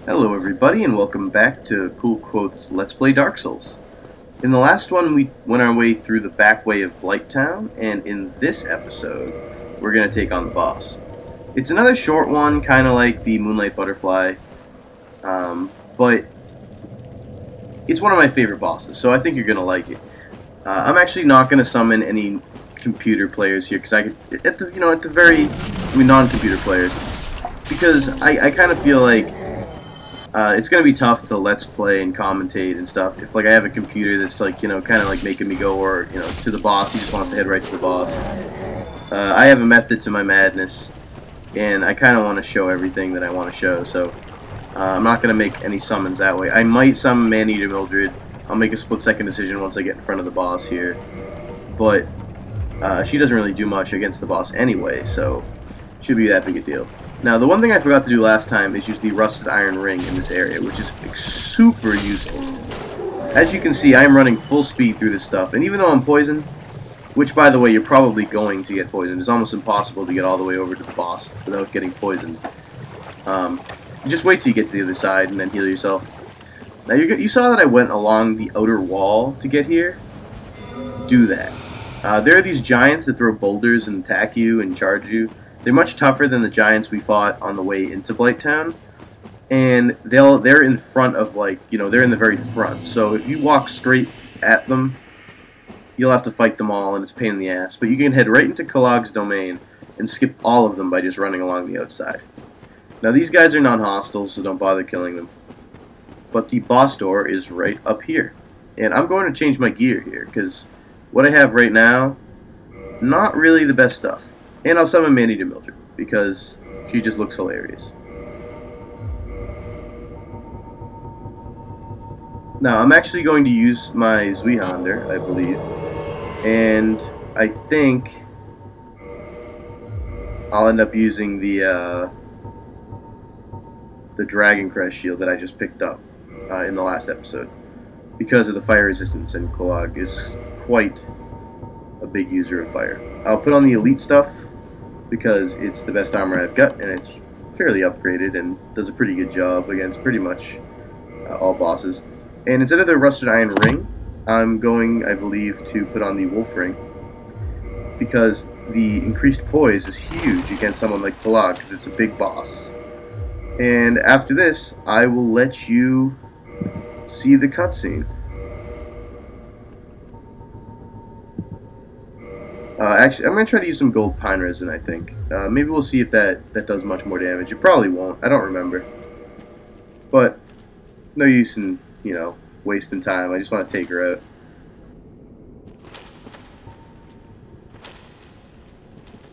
Hello everybody and welcome back to CoolKvothe's Let's Play Dark Souls. In the last one we went our way through the back way of Blighttown, and in this episode we're going to take on the boss. It's another short one, kind of like the Moonlight Butterfly, but it's one of my favorite bosses, so I think you're going to like it. I'm actually not going to summon any computer players here, because non-computer players, because I kind of feel like it's gonna be tough to let's play and commentate and stuff if I have a computer that's kind of making me go to the boss. He just wants to head right to the boss. I have a method to my madness, and I kind of want to show everything that I want to show. So I'm not gonna make any summons that way. I might summon Man-Eater Mildred. I'll make a split-second decision once I get in front of the boss here, but she doesn't really do much against the boss anyway, so it shouldn't be that big a deal. Now, the one thing I forgot to do last time is use the Rusted Iron Ring in this area, which is super useful. As you can see, I'm running full speed through this stuff, and even though I'm poisoned, which, by the way, you're probably going to get poisoned. It's almost impossible to get all the way over to the boss without getting poisoned. Just wait till you get to the other side and then heal yourself. Now, you saw that I went along the outer wall to get here. Do that. There are these giants that throw boulders and attack you and charge you. They're much tougher than the giants we fought on the way into Blighttown, and they're in front of they're in the very front. So if you walk straight at them, you'll have to fight them all, and it's a pain in the ass. But you can head right into Quelaag's domain and skip all of them by just running along the outside. Now these guys are non-hostile, so don't bother killing them. But the boss door is right up here, and I'm going to change my gear here because what I have right now, not really the best stuff. And I'll summon Man-Eater Mildred, because she just looks hilarious. Now, I'm actually going to use my Zweihander, I believe. And I think I'll end up using the Dragon Crest shield that I just picked up in the last episode, because of the fire resistance, and Quelaag is quite a big user of fire. I'll put on the elite stuff, because it's the best armor I've got, and it's fairly upgraded and does a pretty good job against pretty much all bosses. And instead of the Rusted Iron Ring, I'm going, I believe, to put on the Wolf Ring, because the increased poise is huge against someone like Quelaag, because it's a big boss. And after this, I will let you see the cutscene. Actually, I'm going to try to use some gold pine resin, I think. Maybe we'll see if that does much more damage. It probably won't. I don't remember. But, no use in, wasting time. I just want to take her out.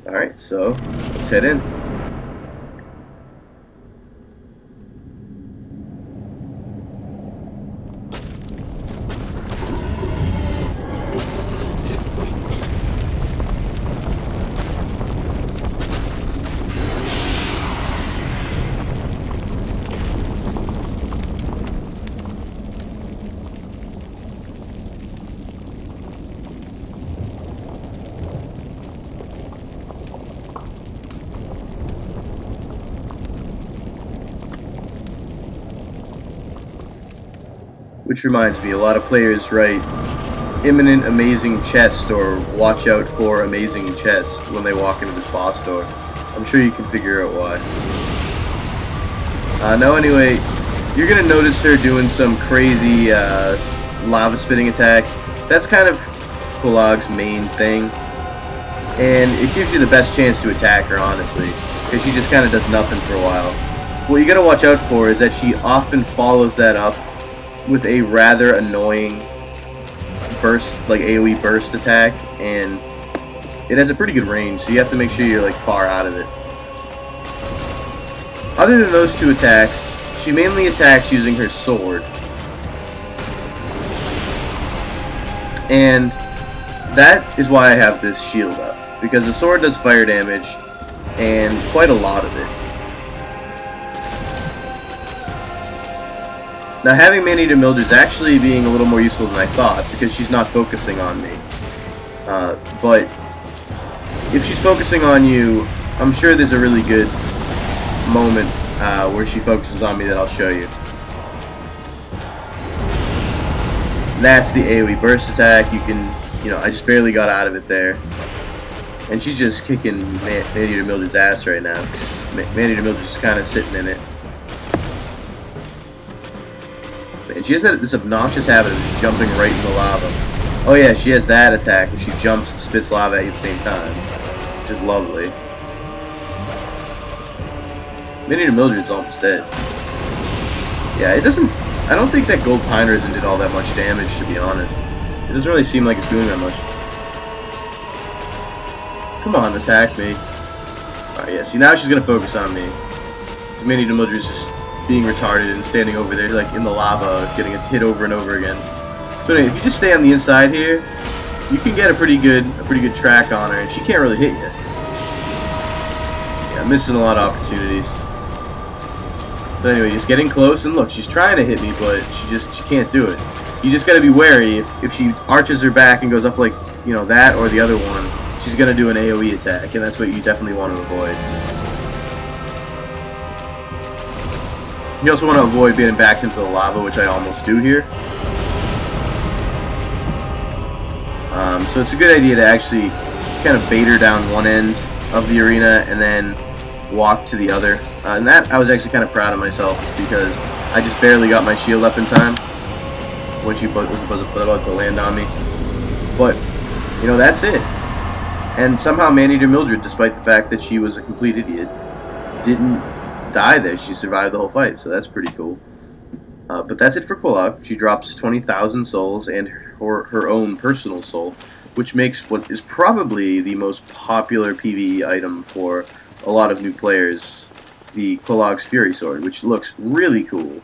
Alright, so, let's head in. Which reminds me, a lot of players write imminent amazing chest or watch out for amazing chest when they walk into this boss door. I'm sure you can figure out why. Now anyway, you're going to notice her doing some crazy lava spitting attack. That's kind of Quelaag's main thing, and it gives you the best chance to attack her, honestly, because she just kind of does nothing for a while. What you got to watch out for is that she often follows that up with a rather annoying burst, like AoE burst attack, and it has a pretty good range, so you have to make sure you're far out of it. Other than those two attacks, she mainly attacks using her sword, and that is why I have this shield up, because the sword does fire damage, and quite a lot of it. Now, having Man-Eater Mildred is actually being a little more useful than I thought, because she's not focusing on me. But if she's focusing on you, I'm sure there's a really good moment where she focuses on me that I'll show you. That's the AoE burst attack. You can, I just barely got out of it there. And she's just kicking Man-Eater Mildred's ass right now. Man-Eater Mildred's just kind of sitting in it. And she has this obnoxious habit of just jumping right in the lava. Oh yeah, she has that attack where she jumps and spits lava at you at the same time. Which is lovely. Man-Eater Mildred's almost dead. Yeah, I don't think that gold pine resin did all that much damage, to be honest. It doesn't really seem like it's doing that much. Come on, attack me. Alright, yeah, see, now she's gonna focus on me. So Man-Eater Mildred's just being retarded and standing over there, like, in the lava, getting hit over and over again. So anyway, if you just stay on the inside here, you can get a pretty good track on her, and she can't really hit you. Yeah, I'm missing a lot of opportunities. So anyway, just getting close, and look, she's trying to hit me, but she can't do it. You just gotta be wary. If she arches her back and goes up like, that or the other one, she's gonna do an AoE attack, and that's what you definitely want to avoid. You also want to avoid being backed into the lava, which I almost do here. So it's a good idea to actually kind of bait her down one end of the arena and then walk to the other. And that, I was actually kind of proud of myself because I just barely got my shield up in time when she was about to land on me. But, that's it. And somehow Man-Eater Mildred, despite the fact that she was a complete idiot, didn't die there. She survived the whole fight, so that's pretty cool. But that's it for Quelaag. She drops 20,000 souls and her own personal soul, which makes what is probably the most popular PvE item for a lot of new players, the Quelaag's Fury Sword, which looks really cool.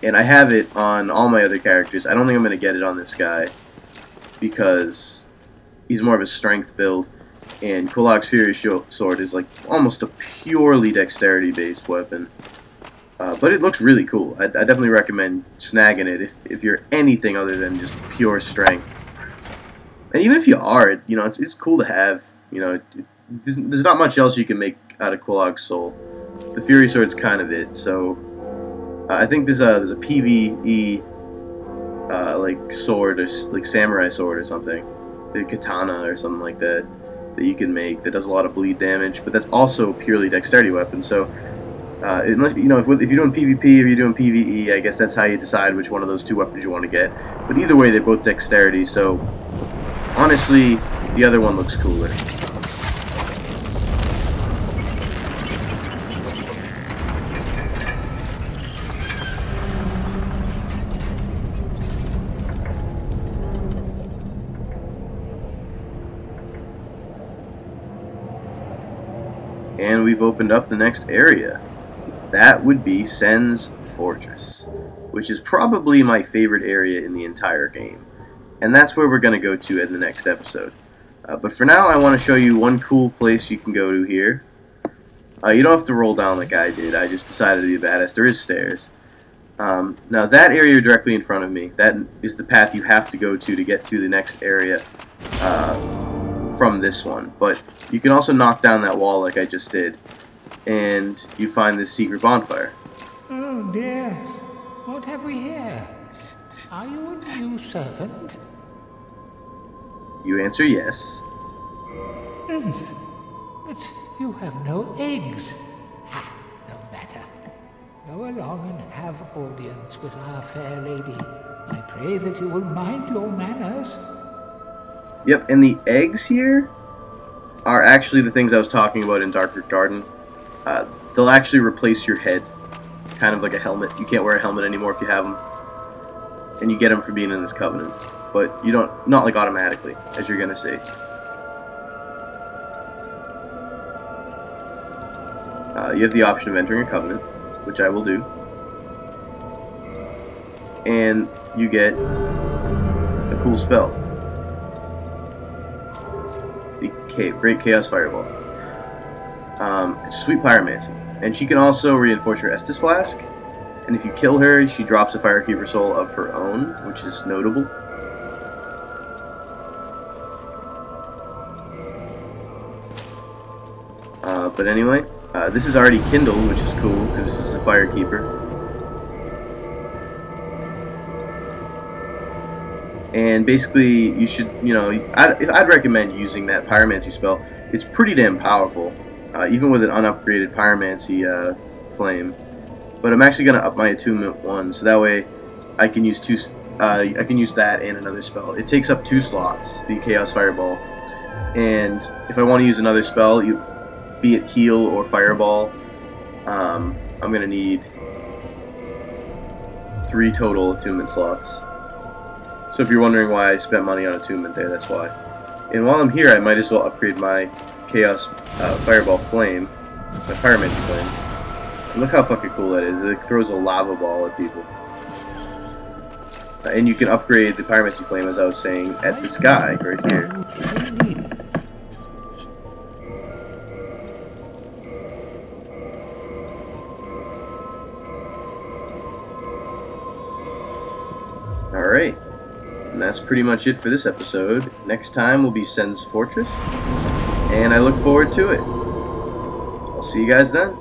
And I have it on all my other characters. I don't think I'm going to get it on this guy because he's more of a strength build, and Quelaag's Fury Sword is like almost a purely dexterity-based weapon. But it looks really cool. I definitely recommend snagging it if you're anything other than just pure strength. And even if you are, it's cool to have. There's not much else you can make out of Quelaag's soul. The Fury Sword's kind of it. So I think there's a PvE like sword or like samurai sword or something, the katana or something like that you can make that does a lot of bleed damage, but that's also a purely dexterity weapon. So unless, if you're doing PvP or you're doing PvE, I guess that's how you decide which one of those two weapons you want to get. But either way, they're both dexterity, so honestly, the other one looks cooler. And we've opened up the next area. That would be Sen's Fortress, which is probably my favorite area in the entire game. And that's where we're going to go to in the next episode. But for now, I want to show you one cool place you can go to here. You don't have to roll down like I did. I just decided to be a badass. There is stairs. Now that area directly in front of me, that is the path you have to go to get to the next area from this one. But you can also knock down that wall like I just did, and you find this secret bonfire. Oh dear, what have we here? Are you a new servant? You answer yes. But you have no eggs. Ah, no matter. Go along and have audience with our fair lady. I pray that you will mind your manners. Yep, and the eggs here are actually the things I was talking about in Darkroot Garden. They'll actually replace your head, kind of like a helmet. You can't wear a helmet anymore if you have them, and you get them for being in this covenant. But you don't, not like automatically, as you're gonna see. You have the option of entering a covenant, which I will do, and you get a cool spell. The Great Chaos Fireball. It's Sweet Pyromancy, and she can also reinforce your Estus Flask, and if you kill her, she drops a Firekeeper Soul of her own, which is notable. But anyway, This is already kindled, which is cool because this is a fire keeper. And basically, you should, you know, I'd recommend using that pyromancy spell. It's pretty damn powerful, even with an unupgraded pyromancy flame. But I'm actually gonna up my attunement 1, so that way I can use I can use that and another spell. It takes up 2 slots, the Chaos Fireball. And if I want to use another spell, be it Heal or Fireball, I'm gonna need 3 total attunement slots. So if you're wondering why I spent money on attunement there, that's why. And while I'm here, I might as well upgrade my Chaos Fireball Flame, my Pyromancy Flame. And look how fucking cool that is. It like, throws a lava ball at people. And you can upgrade the Pyromancy Flame, as I was saying, at the sky, right here. Alright. And that's pretty much it for this episode. Next time will be Sen's Fortress, and I look forward to it. I'll see you guys then.